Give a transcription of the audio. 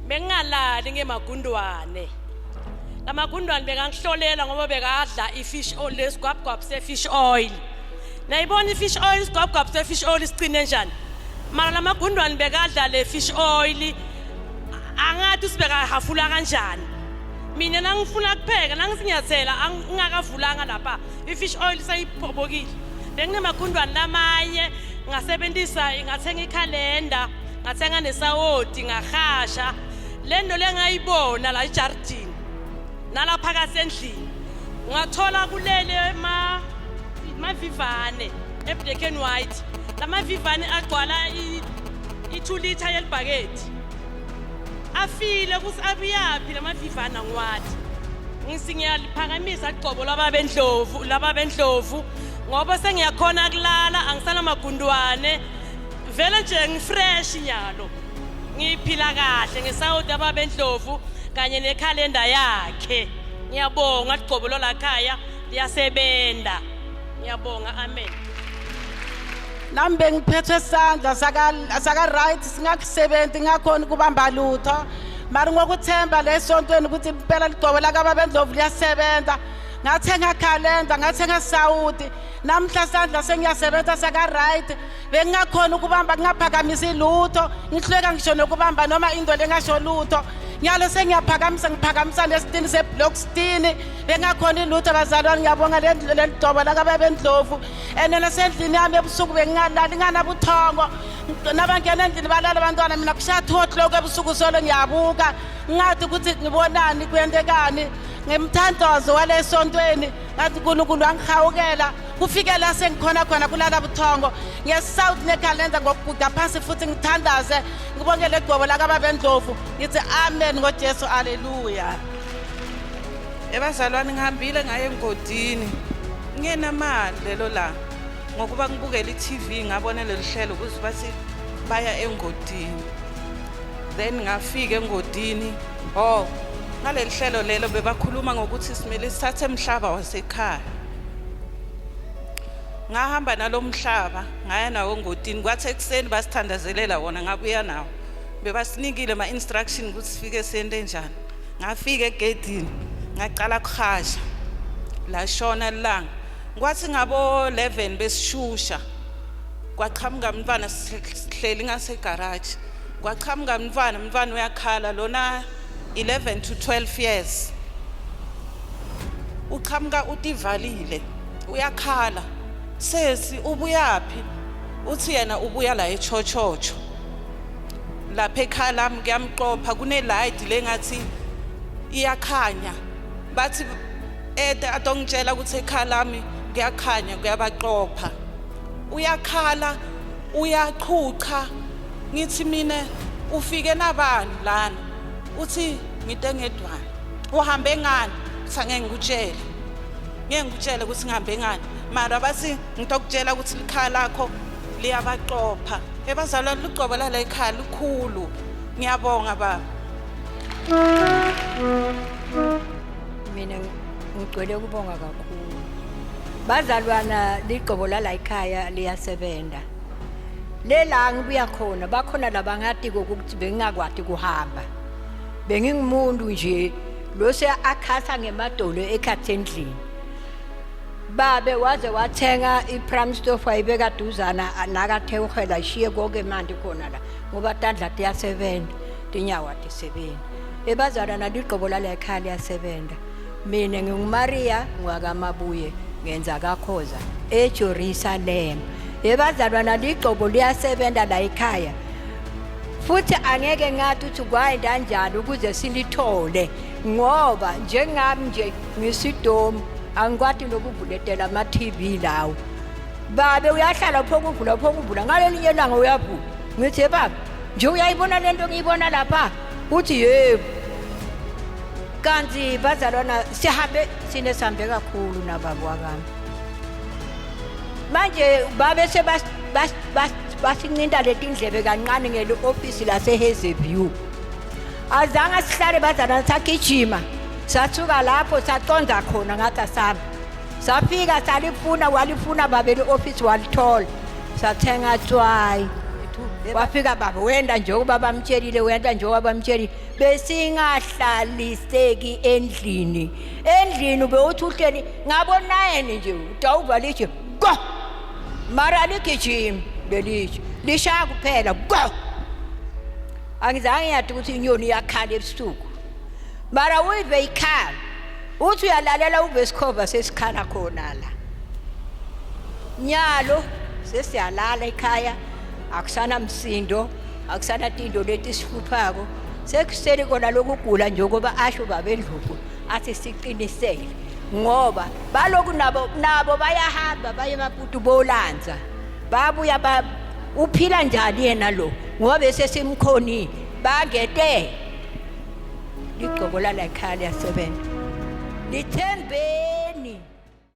bengalali ngemagundwane lamagundwane bekangihlolela ngoba bekadla ifish oil lesigwabgwab sefish oil nayibona ifish oil isigwabgwab sefish oil sicine njani mara lamagundwane bekadla le fish oil angathi sibeka hafula kanjani mina nangifuna kupheka nangisinyathela ngingakavulanga lapha ifish oil sayiphobokile benginemagundwane lamanye ngasebenzisa ngathenga ikhalenda ngathenga nesawoti ngahasha lento lengayibona la ejardini nalapha kasendlini ngathola kulele mavivane eblack and white lamavivane agcwala i2 liter yelibhaketi afile kusabuyaphi lamavivane ngwathi ngisingiyaliphakamisa aqobo lababendlovu ngoba sengiyakhona kulala angisana magundwane vele nje ngifresh nyalo ngiphila kahle ngesawuti ababendlovu kanye nekhalenda yakhe ngiyabonga aqobolo lakhaya liyasebenta ngiyabonga amen nami bengiphethwe isandla saka right singakusebenzi ngakhona kubamba lutho mari ngokuthemba lesontweni ukuthi impela ligcobo lakababendlovu liyasebenza ngathenga calendar ngathenga sawuti namhla sandla sengiyasebenza saka right bengakhona ukubamba ngaphakamisa lutho ngihleka ngisho nokubamba noma into lengasho lutho nyalo sengiyaphakamisa ngiphakamisa lesitini seblock stini bengakhona lutho bazalwane ngiyabonga le ligcobo lakababendlovu enena sendlini yami ebusuku bengalali nganabuthongo nabangena endlini balala abantwana mina kushathothi lokho ebusuku solo ngiyabuka ngathi ukuthi ngibonani kuyendekani ngemthandazo walesontweni ngathi uNkulunkulu wangihawukela kufike la sengikhona khona kulala buthongo ngesouth necalendar ngokuguda phansi futhi ngithandaze ngibonge legcobo lakababendlovu ngithi amen ngoJesu haleluya ebazalwane ngihambile ngaye engodini ngenamali lelo la ngokuba ngibukela iTV ngabona leli hlelo ukuthi bathi baya engodini then ngafika engodini ngaleli hlelo lelo bebakhuluma ngokuthi simele sithathe emhlaba wasekhaya ngahamba nalomhlaba ngaya nawo engodini kwathi ekseni basithandazelela wona ngabuya nawo bebasinikile ama instruction ukuthi sifike sente njani ngafika egedini ngaqala kuhasha la shona langa kwathi ngabo 11 besishusha kwaqhamuka umntwana sihleli ngase garage kwaqhamuka umntwana uyakhala lona 11 to 12 years uqhamuka utivalile uyakhala sesi ubuyapi uthi yena ubuya la echochocho lapha ekhala ngiyamqopha kune light lengathi iyakhanya bathi atongitshela ukuthi ekhala lami kuyakhanya kuyabaqopha uyakhala uyaqhuqa ngithi mina ufike nabani lana uthi ngitengedwana uhambe ngani ngeke ngikutshele ukuthi ngihambe ngani mara basi ngitokutshela ukuthi ikhala lakho liyabaqopha ebazalwane ligcobo la ekhaya likhulu ngiyabonga baba mina ngicwele ukubonga kakhulu bazalwana ligcobo la ekhaya liyasebenza lela ngibuya khona bakhona labangathi ukuthi bengingakwati kuhamba bengingumuntu nje lose akhasa ngemadolo ekhathendlini babe waze wathenga iprime stove ayibeka duzana nakathewukhela ishiye konke manje khona la ngoba tandla tiyasebenza tinyawa tisebenza ebazalwana ligcobo la ekhaya liyasebenza mina nginguMaria ngwakamabuye ngenza kakhoza eJerusalem ebazalwana ligcobo liyasebenza la ekhaya futhi angeke ngathi uthi kwayenda kanjani ukuze silithole ngoba njengami nje ngisidomu angikwati nokuvuletela ama TV lawo babe uyahlala phokuvula ngalelinye ilanga uyavula ngithi baba nje uyayibona lento ngiyibona lapha uthi yebo kanti bazalwana sihambe sinesambe kakhulu nababa wakami manje babe basincinda letindlebe kancane ngele office lase Hazyview azange sihlale bazalwana sagijima sathuka lapho saqonda khona ngathi sami safika walifuna babe le office walithola sathenga tswayi wafika baba wenda njengoba bamtshelile wenda njengoba bamtshelile besingahlaliseki endlini bewuthi uhleli ngabonayeni nje utawuva lithi go mara ligijima belithi lishaya kuphela go angizange yathi ukuthi inyoni yakhala ebusuku mara uyive ikhala uthi uyalalela uve isikhova sesikhala khona la nyalo sesiyalala ekhaya akusana msindo akusana tindo leti sihluphako sekusele kona lokugula njengoba asho babendluku athi siqinisele ngoba baloku nabo bayahamba baye emaputu bolanza babuya uphila njani yena lo ngoba bese simkhonile bangete ligcobola la ekhaya liyasebenza lithembe